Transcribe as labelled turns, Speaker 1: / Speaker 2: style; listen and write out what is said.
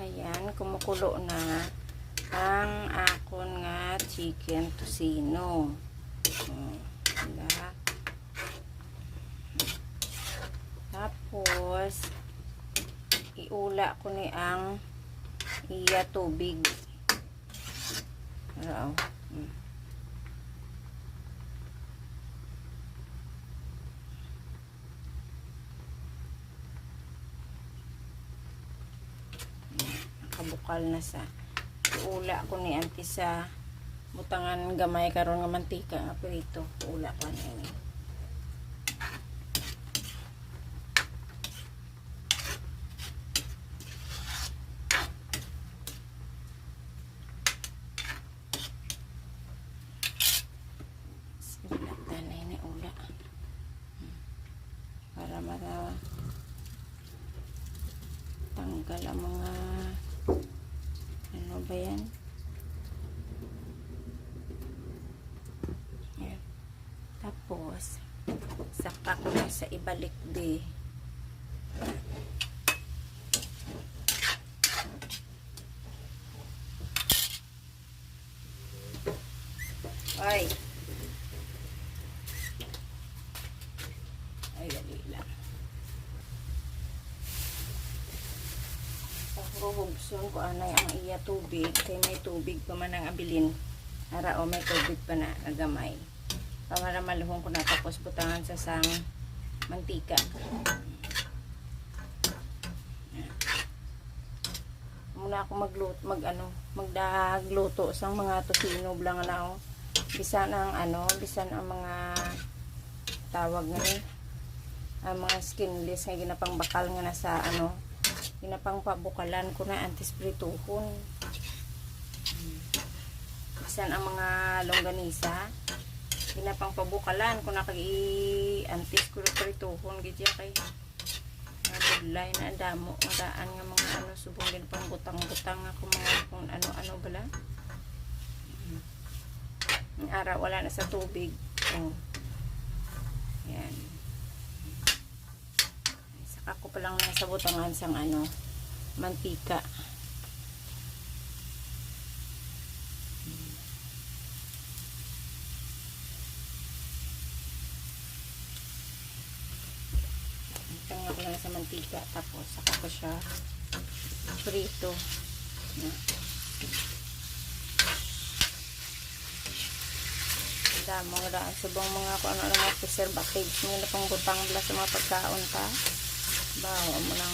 Speaker 1: Ayan, kumukulo na ang akon nga chicken tocino. Diba? Tapos iula ko ni ang iya tubig. Araw. Nakabukal na sa iula ko ni anti sa butangan gamay karon nga mantika nga prito. Iula ko na ini. Para tanggal ang mga ano ba yan? Yan. Tapos saka ko na sa ibalik di. Ay. Ay, dali lang. Hubson ko anay ang iya tubig. Kaya may tubig pa man ang abilin. Ara o may tubig pa na nagamay. Para maluhong ko na tapos butangan sa sang mantika. Muna ako magdagluto sang mga tocino blang na bisan ang mga tawag nga ang mga skinless nga ginapang bakal nga nasa ginapang pabukalan ko na antis-prituhon. Bisan ang mga longganisa ginapang pabukalan ko na kay antis prituhon gidya kay budlay na damo ang daan nga mga subong din pang butang-butang ako mga kung ano bala. Ang araw wala na sa tubig. Yan. Ako pa lang nasa butangan sang mantika. Tanga ko lang sa mantika tapos saka ko siya prito. Damo nga subong mga kung ano mga preservatives mga pang butang bla sa mga pagkaon pa. Bawa mo lang